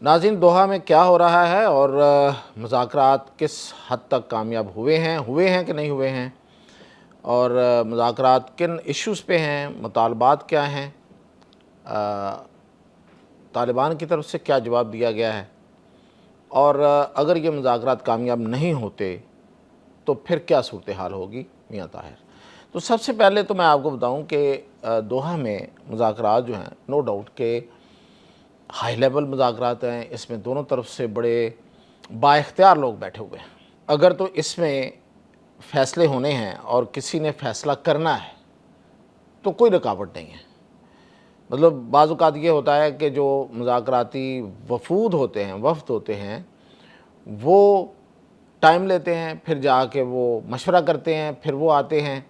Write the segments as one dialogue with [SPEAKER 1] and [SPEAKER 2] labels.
[SPEAKER 1] ناظرین، دوحہ میں کیا ہو رہا ہے اور مذاکرات کس حد تک کامیاب ہوئے ہیں کہ نہیں ہوئے ہیں، اور مذاکرات کن ایشوز پہ ہیں، مطالبات کیا ہیں، طالبان کی طرف سے کیا جواب دیا گیا ہے، اور اگر یہ مذاکرات کامیاب نہیں ہوتے تو پھر کیا صورتحال ہوگی میاں طاہر۔ تو سب سے پہلے تو میں آپ کو بتاؤں کہ دوحہ میں مذاکرات جو ہیں نو ڈاؤٹ کہ ہائی لیول مذاکرات ہیں، اس میں دونوں طرف سے بڑے با اختیار لوگ بیٹھے ہوئے ہیں۔ اگر تو اس میں فیصلے ہونے ہیں اور کسی نے فیصلہ کرنا ہے تو کوئی رکاوٹ نہیں ہے۔ مطلب بعض اوقات یہ ہوتا ہے کہ جو مذاکراتی وفود ہوتے ہیں، وفد ہوتے ہیں، وہ ٹائم لیتے ہیں، پھر جا کے وہ مشورہ کرتے ہیں، پھر وہ آتے ہیں۔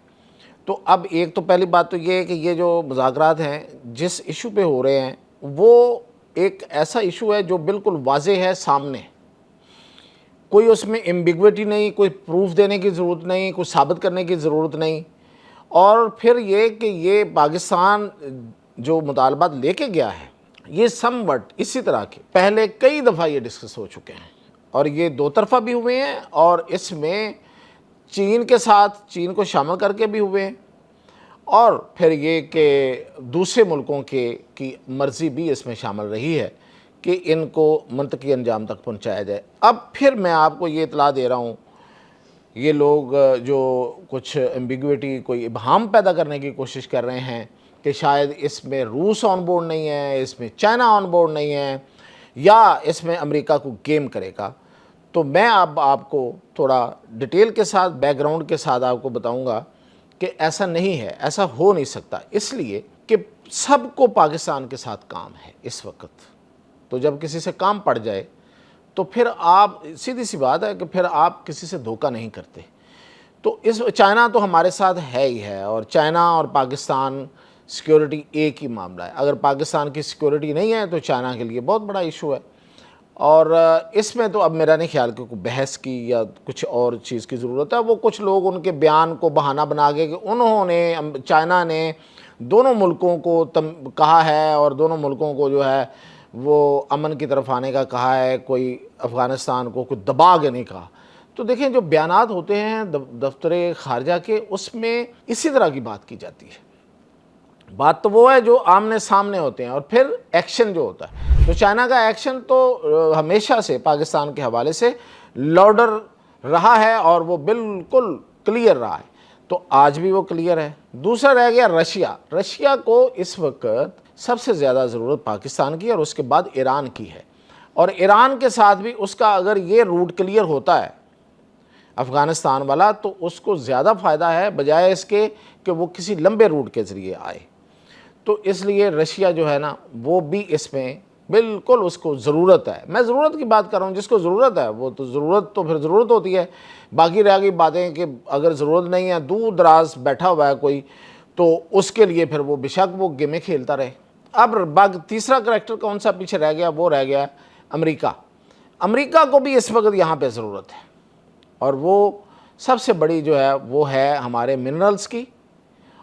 [SPEAKER 1] تو اب ایک تو پہلی بات تو یہ ہے کہ یہ جو مذاکرات ہیں جس ایشو پہ ہو رہے ہیں وہ ایک ایسا ایشو ہے جو بالکل واضح ہے، سامنے کوئی اس میں ایمبیگوٹی نہیں، کوئی پروف دینے کی ضرورت نہیں، کوئی ثابت کرنے کی ضرورت نہیں۔ اور پھر یہ کہ یہ پاکستان جو مطالبات لے کے گیا ہے یہ سم وٹ اسی طرح کے پہلے کئی دفعہ یہ ڈسکس ہو چکے ہیں، اور یہ دو طرفہ بھی ہوئے ہیں، اور اس میں چین کے ساتھ چین کو شامل کر کے بھی ہوئے ہیں، اور پھر یہ کہ دوسرے ملکوں کی مرضی بھی اس میں شامل رہی ہے کہ ان کو منطقی انجام تک پہنچایا جائے۔ اب پھر میں آپ کو یہ اطلاع دے رہا ہوں، یہ لوگ جو کچھ ایمبیگوٹی، کوئی ابہام پیدا کرنے کی کوشش کر رہے ہیں کہ شاید اس میں روس آن بورڈ نہیں ہے، اس میں چائنا آن بورڈ نہیں ہے، یا اس میں امریکہ کو گیم کرے گا، تو میں اب آپ کو تھوڑا ڈیٹیل کے ساتھ، بیک گراؤنڈ کے ساتھ آپ کو بتاؤں گا کہ ایسا نہیں ہے، ایسا ہو نہیں سکتا، اس لیے کہ سب کو پاکستان کے ساتھ کام ہے اس وقت۔ تو جب کسی سے کام پڑ جائے تو پھر آپ، سیدھی سی بات ہے کہ پھر آپ کسی سے دھوکہ نہیں کرتے۔ تو چائنا تو ہمارے ساتھ ہے ہی ہے، اور چائنا اور پاکستان سیکیورٹی ایک ہی معاملہ ہے۔ اگر پاکستان کی سیکیورٹی نہیں ہے تو چائنا کے لیے بہت بڑا ایشو ہے، اور اس میں تو اب میرا نہیں خیال کہ کوئی بحث کی یا کچھ اور چیز کی ضرورت ہے۔ وہ کچھ لوگ ان کے بیان کو بہانہ بنا کے کہ انہوں نے، چائنا نے دونوں ملکوں کو کہا ہے اور دونوں ملکوں کو جو ہے وہ امن کی طرف آنے کا کہا ہے، کوئی افغانستان کو کوئی دبا کے نہیں کہا۔ تو دیکھیں جو بیانات ہوتے ہیں دفتر خارجہ کے، اس میں اسی طرح کی بات کی جاتی ہے۔ بات تو وہ ہے جو آمنے سامنے ہوتے ہیں، اور پھر ایکشن جو ہوتا ہے، تو چائنا کا ایکشن تو ہمیشہ سے پاکستان کے حوالے سے لاڈر رہا ہے، اور وہ بالکل کلیئر رہا ہے، تو آج بھی وہ کلیئر ہے۔ دوسرا رہ گیا رشیا کو اس وقت سب سے زیادہ ضرورت پاکستان کی، اور اس کے بعد ایران کی ہے، اور ایران کے ساتھ بھی اس کا اگر یہ روٹ کلیئر ہوتا ہے افغانستان والا تو اس کو زیادہ فائدہ ہے بجائے اس کے کہ وہ کسی لمبے روٹ کے ذریعے آئے۔ تو اس لیے رشیا جو ہے نا وہ بھی اس میں بالکل اس کو ضرورت ہے۔ میں ضرورت کی بات کر رہا ہوں، جس کو ضرورت ہے وہ تو ضرورت تو پھر ضرورت ہوتی ہے، باقی رہ گئی باتیں کہ اگر ضرورت نہیں ہے، دور دراز بیٹھا ہوا ہے کوئی، تو اس کے لیے پھر وہ بے شک وہ گیمیں کھیلتا رہے۔ اب تیسرا کریکٹر کون سا پیچھے رہ گیا، وہ رہ گیا امریکہ۔ امریکہ کو بھی اس وقت یہاں پہ ضرورت ہے، اور وہ سب سے بڑی جو ہے وہ ہے ہمارے منرلز کی،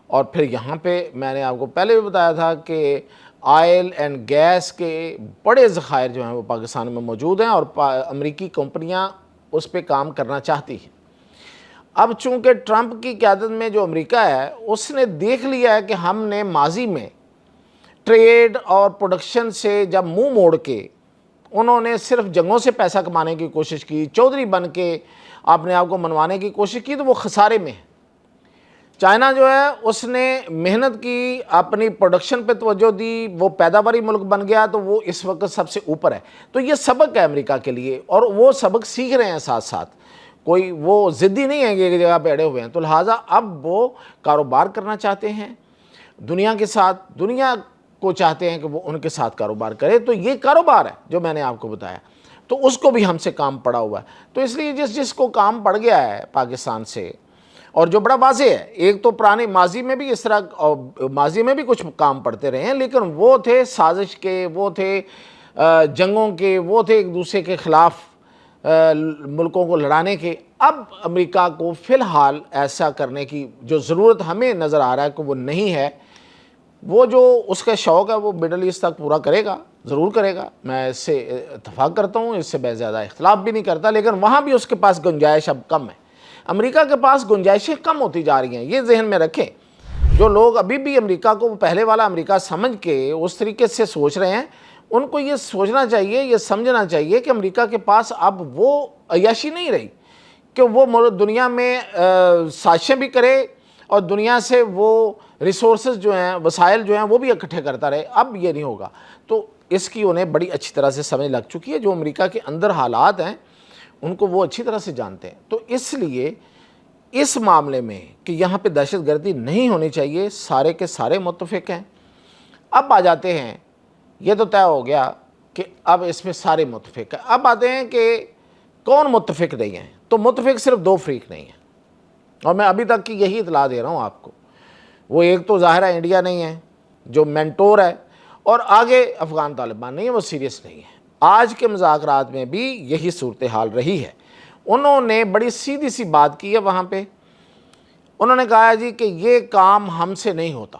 [SPEAKER 1] اور پھر یہاں پہ میں نے آپ کو پہلے بھی بتایا تھا کہ آئل اینڈ گیس کے بڑے ذخائر جو ہیں وہ پاکستان میں موجود ہیں، اور امریکی کمپنیاں اس پہ کام کرنا چاہتی ہیں۔ اب چونکہ ٹرمپ کی قیادت میں جو امریکہ ہے اس نے دیکھ لیا ہے کہ ہم نے ماضی میں ٹریڈ اور پروڈکشن سے جب منہ موڑ کے انہوں نے صرف جنگوں سے پیسہ کمانے کی کوشش کی، چودھری بن کے اپنے آپ کو منوانے کی کوشش کی، تو وہ خسارے میں ہے۔ چائنا جو ہے اس نے محنت کی، اپنی پروڈکشن پہ توجہ دی، وہ پیداواری ملک بن گیا، تو وہ اس وقت سب سے اوپر ہے۔ تو یہ سبق ہے امریکہ کے لیے، اور وہ سبق سیکھ رہے ہیں ساتھ ساتھ، کوئی وہ ضدی نہیں ہے کہ ایک جگہ پہ اڑے ہوئے ہیں۔ تو لہٰذا اب وہ کاروبار کرنا چاہتے ہیں دنیا کے ساتھ، دنیا کو چاہتے ہیں کہ وہ ان کے ساتھ کاروبار کرے۔ تو یہ کاروبار ہے جو میں نے آپ کو بتایا، تو اس کو بھی ہم سے کام پڑا ہوا ہے۔ تو اس لیے جس کو کام پڑ گیا ہے پاکستان سے، اور جو بڑا واضح ہے، ایک تو پرانے ماضی میں بھی اس طرح، ماضی میں بھی کچھ کام پڑتے رہے ہیں، لیکن وہ تھے سازش کے، وہ تھے جنگوں کے، وہ تھے ایک دوسرے کے خلاف ملکوں کو لڑانے کے۔ اب امریکہ کو فی الحال ایسا کرنے کی جو ضرورت ہمیں نظر آ رہا ہے کہ وہ نہیں ہے۔ وہ جو اس کا شوق ہے وہ مڈل ایسٹ تک پورا کرے گا، ضرور کرے گا، میں اس سے اتفاق کرتا ہوں، اس سے میں زیادہ اختلاف بھی نہیں کرتا، لیکن وہاں بھی اس کے پاس گنجائش اب کم ہے۔ امریکہ کے پاس گنجائشیں کم ہوتی جا رہی ہیں، یہ ذہن میں رکھیں۔ جو لوگ ابھی بھی امریکہ کو پہلے والا امریکہ سمجھ کے اس طریقے سے سوچ رہے ہیں، ان کو یہ سوچنا چاہیے، یہ سمجھنا چاہیے کہ امریکہ کے پاس اب وہ عیاشی نہیں رہی کہ وہ دنیا میں سازشیں بھی کرے اور دنیا سے وہ ریسورسز جو ہیں، وسائل جو ہیں وہ بھی اکٹھے کرتا رہے۔ اب یہ نہیں ہوگا۔ تو اس کی انہیں بڑی اچھی طرح سے سمجھ لگ چکی ہے، جو امریکہ کے اندر حالات ہیں ان کو وہ اچھی طرح سے جانتے ہیں۔ تو اس لیے اس معاملے میں کہ یہاں پہ دہشت گردی نہیں ہونی چاہیے، سارے کے سارے متفق ہیں۔ اب آ جاتے ہیں، یہ تو طے ہو گیا کہ اب اس میں سارے متفق ہیں، اب آتے ہیں کہ کون متفق نہیں ہیں۔ تو متفق صرف دو فریق نہیں ہیں، اور میں ابھی تک کی یہی اطلاع دے رہا ہوں آپ کو۔ وہ ایک تو ظاہر ہے انڈیا نہیں ہے جو مینٹور ہے، اور آگے افغان طالبان نہیں ہے، وہ سیریس نہیں ہے۔ آج کے مذاکرات میں بھی یہی صورتحال رہی ہے۔ انہوں نے بڑی سیدھی سی بات کی ہے وہاں پہ، انہوں نے کہا جی کہ یہ کام ہم سے نہیں ہوتا۔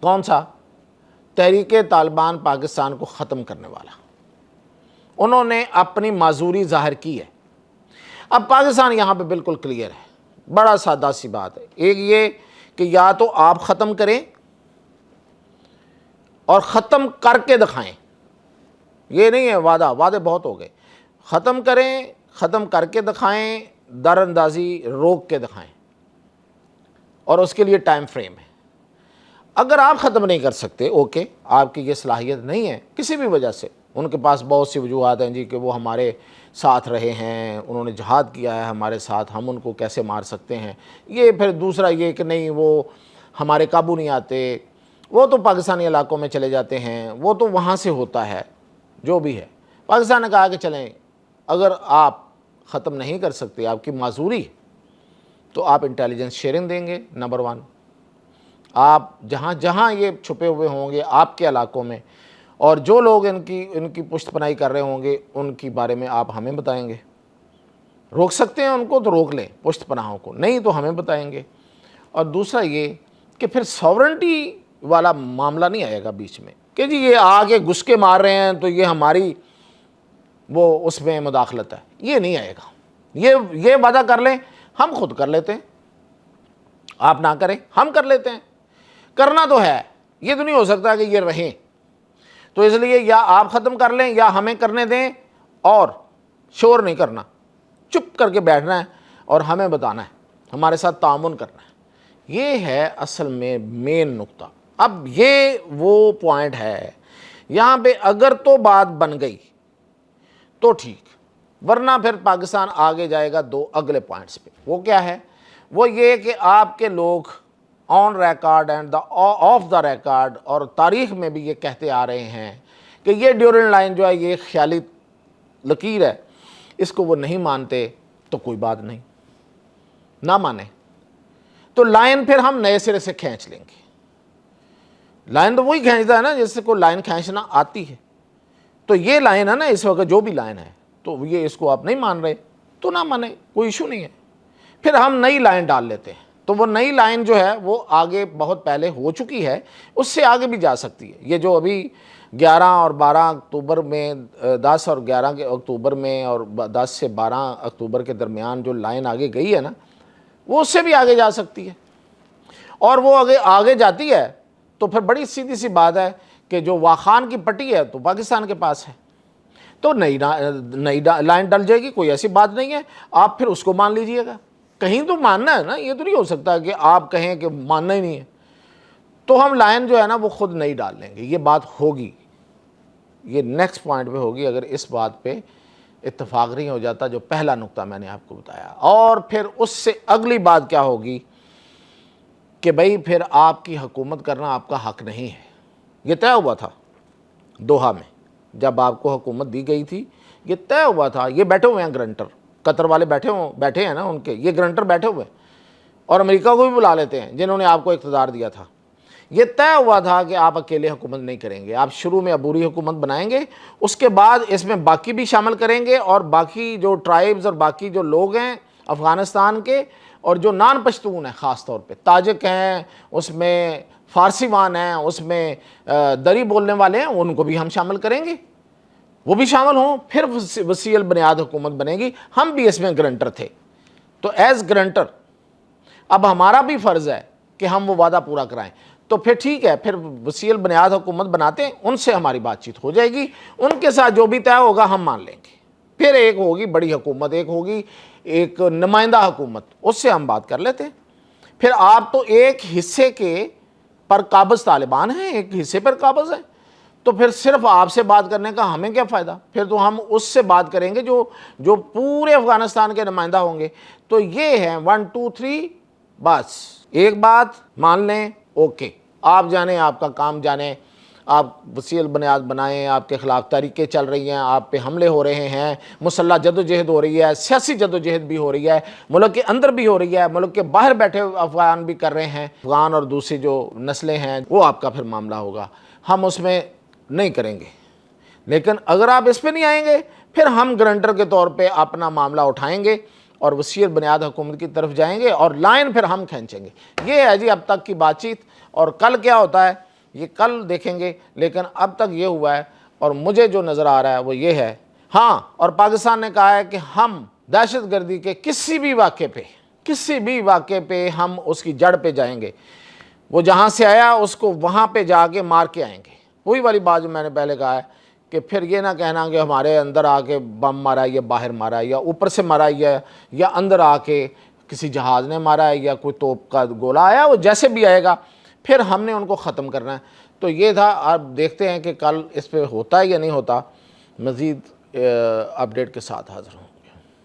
[SPEAKER 1] کون سا؟ تحریک طالبان پاکستان کو ختم کرنے والا۔ انہوں نے اپنی معذوری ظاہر کی ہے۔ اب پاکستان یہاں پہ بالکل کلیئر ہے، بڑا سادہ سی بات ہے۔ ایک یہ کہ یا تو آپ ختم کریں اور ختم کر کے دکھائیں، یہ نہیں ہے وعدے بہت ہو گئے، ختم کریں، ختم کر کے دکھائیں، در اندازی روک کے دکھائیں، اور اس کے لیے ٹائم فریم ہے۔ اگر آپ ختم نہیں کر سکتے، اوکے، آپ کی یہ صلاحیت نہیں ہے کسی بھی وجہ سے، ان کے پاس بہت سی وجوہات ہیں جی کہ وہ ہمارے ساتھ رہے ہیں، انہوں نے جہاد کیا ہے ہمارے ساتھ، ہم ان کو کیسے مار سکتے ہیں۔ یہ پھر دوسرا یہ کہ نہیں وہ ہمارے قابو نہیں آتے، وہ تو پاکستانی علاقوں میں چلے جاتے ہیں، وہ تو وہاں سے ہوتا ہے، جو بھی ہے۔ پاکستان نے کہا کہ چلیں، اگر آپ ختم نہیں کر سکتے، آپ کی معذوری، تو آپ انٹیلیجنس شیئرنگ دیں گے، نمبر 1۔ آپ جہاں جہاں یہ چھپے ہوئے ہوں گے آپ کے علاقوں میں، اور جو لوگ ان کی پشت پناہی کر رہے ہوں گے ان کی بارے میں آپ ہمیں بتائیں گے۔ روک سکتے ہیں ان کو تو روک لیں، پشت پناہوں کو، نہیں تو ہمیں بتائیں گے۔ اور دوسرا یہ کہ پھر ساورنٹی والا معاملہ نہیں آئے گا بیچ میں کہ جی یہ آگے گھس کے مار رہے ہیں تو یہ ہماری وہ اس میں مداخلت ہے، یہ نہیں آئے گا۔ یہ وعدہ کر لیں، ہم خود کر لیتے ہیں، آپ نہ کریں، ہم کر لیتے ہیں۔ کرنا تو ہے، یہ تو نہیں ہو سکتا کہ یہ رہیں۔ تو اس لیے یا آپ ختم کر لیں یا ہمیں کرنے دیں، اور شور نہیں کرنا، چپ کر کے بیٹھنا ہے اور ہمیں بتانا ہے، ہمارے ساتھ تعاون کرنا ہے۔ یہ ہے اصل میں مین نقطہ۔ اب یہ وہ پوائنٹ ہے، یہاں پہ اگر تو بات بن گئی تو ٹھیک، ورنہ پھر پاکستان آگے جائے گا دو اگلے پوائنٹس پہ۔ وہ کیا ہے؟ وہ یہ کہ آپ کے لوگ on record and of the record اور تاریخ میں بھی یہ کہتے آ رہے ہیں کہ یہ ڈیورنگ لائن جو ہے یہ خیالی لکیر ہے، اس کو وہ نہیں مانتے تو کوئی بات نہیں، نہ مانیں تو لائن پھر ہم نئے سرے سے کھینچ لیں گے۔ لائن تو وہی کھینچتا ہے نا جس سے کوئی لائن کھینچنا آتی ہے۔ تو یہ لائن ہے نا اس وقت جو بھی لائن ہے، تو یہ اس کو آپ نہیں مان رہے تو نہ مانیں، کوئی ایشو نہیں ہے۔ پھر ہم نئی لائن ڈال لیتے ہیں، تو وہ نئی لائن جو ہے وہ آگے بہت پہلے ہو چکی ہے، اس سے آگے بھی جا سکتی ہے۔ یہ جو ابھی 11 اور 12 اکتوبر میں 10 اور 11 کے اکتوبر میں اور 10 سے 12 اکتوبر کے درمیان جو لائن آگے گئی ہے نا، وہ اس سے بھی آگے جا سکتی ہے۔ اور وہ آگے جاتی ہے تو پھر بڑی سیدھی سی بات ہے کہ جو واخان کی پٹی ہے تو پاکستان کے پاس ہے، تو نئی لائن ڈل جائے گی، کوئی ایسی بات نہیں ہے، آپ پھر اس کو مان لیجئے گا۔ کہیں تو ماننا ہے نا، یہ تو نہیں ہو سکتا کہ آپ کہیں کہ ماننا ہی نہیں ہے۔ تو ہم لائن جو ہے نا وہ خود نہیں ڈال لیں گے، یہ بات ہوگی، یہ نیکسٹ پوائنٹ پہ ہوگی اگر اس بات پہ اتفاق نہیں ہو جاتا جو پہلا نقطہ میں نے آپ کو بتایا۔ اور پھر اس سے اگلی بات کیا ہوگی کہ بھئی پھر آپ کی حکومت کرنا آپ کا حق نہیں ہے۔ یہ طے ہوا تھا دوحہ میں، جب آپ کو حکومت دی گئی تھی یہ طے ہوا تھا، یہ بیٹھے ہوئے ہیں گرنٹر، قطر والے بیٹھے ہیں نا ان کے، یہ گرنٹر بیٹھے ہوئے ہیں، اور امریکہ کو بھی بلا لیتے ہیں جنہوں نے آپ کو اقتدار دیا تھا۔ یہ طے ہوا تھا کہ آپ اکیلے حکومت نہیں کریں گے، آپ شروع میں عبوری حکومت بنائیں گے، اس کے بعد اس میں باقی بھی شامل کریں گے، اور باقی جو ٹرائبز اور باقی جو لوگ ہیں افغانستان کے اور جو نان پشتون ہیں، خاص طور پہ تاجک ہیں، اس میں فارسی وان ہیں، اس میں دری بولنے والے ہیں، ان کو بھی ہم شامل کریں گے، وہ بھی شامل ہوں، پھر وسیع البنیاد حکومت بنے گی۔ ہم بھی اس میں گرنٹر تھے، تو ایز گرنٹر اب ہمارا بھی فرض ہے کہ ہم وہ وعدہ پورا کرائیں۔ تو پھر ٹھیک ہے، پھر وسیع البنیاد حکومت بناتے ہیں، ان سے ہماری بات چیت ہو جائے گی، ان کے ساتھ جو بھی طے ہوگا ہم مان لیں گے۔ پھر ایک ہوگی بڑی حکومت، ایک ہوگی ایک نمائندہ حکومت، اس سے ہم بات کر لیتے ہیں۔ پھر آپ تو ایک حصے کے پر قابض طالبان ہیں، ایک حصے پر قابض ہیں، تو پھر صرف آپ سے بات کرنے کا ہمیں کیا فائدہ؟ پھر تو ہم اس سے بات کریں گے جو پورے افغانستان کے نمائندہ ہوں گے۔ تو یہ ہیں 1 2 3، بس ایک بات مان لیں، اوکے، آپ جانیں، آپ کا کام جانیں، آپ وسیع البنیاد بنائیں، آپ کے خلاف تحریکیں چل رہی ہیں، آپ پہ حملے ہو رہے ہیں، مسلح جدوجہد ہو رہی ہے، سیاسی جدوجہد بھی ہو رہی ہے، ملک کے اندر بھی ہو رہی ہے، ملک کے باہر بیٹھے افغان بھی کر رہے ہیں، افغان اور دوسری جو نسلیں ہیں، وہ آپ کا پھر معاملہ ہوگا، ہم اس میں نہیں کریں گے۔ لیکن اگر آپ اس پہ نہیں آئیں گے، پھر ہم گرنٹر کے طور پہ اپنا معاملہ اٹھائیں گے اور وسیع البنیاد حکومت کی طرف جائیں گے، اور لائن پھر ہم کھینچیں گے۔ یہ ہے جی اب تک کی بات چیت، اور کل کیا ہوتا ہے یہ کل دیکھیں گے، لیکن اب تک یہ ہوا ہے، اور مجھے جو نظر آ رہا ہے وہ یہ ہے۔ ہاں، اور پاکستان نے کہا ہے کہ ہم دہشت گردی کے کسی بھی واقعے پہ ہم اس کی جڑ پہ جائیں گے، وہ جہاں سے آیا اس کو وہاں پہ جا کے مار کے آئیں گے۔ وہی والی بات جو میں نے پہلے کہا ہے کہ پھر یہ نہ کہنا کہ ہمارے اندر آ کے بم مارا ہے، یا باہر مارا ہے، یا اوپر سے مارا ہے، یا اندر آ کے کسی جہاز نے مارا ہے، یا کوئی توپ کا گولہ آیا، وہ جیسے بھی آئے گا پھر ہم نے ان کو ختم کرنا ہے۔ تو یہ تھا، اب دیکھتے ہیں کہ کل اس پہ ہوتا ہے یا نہیں ہوتا۔ مزید اپڈیٹ کے ساتھ حاضر ہوں۔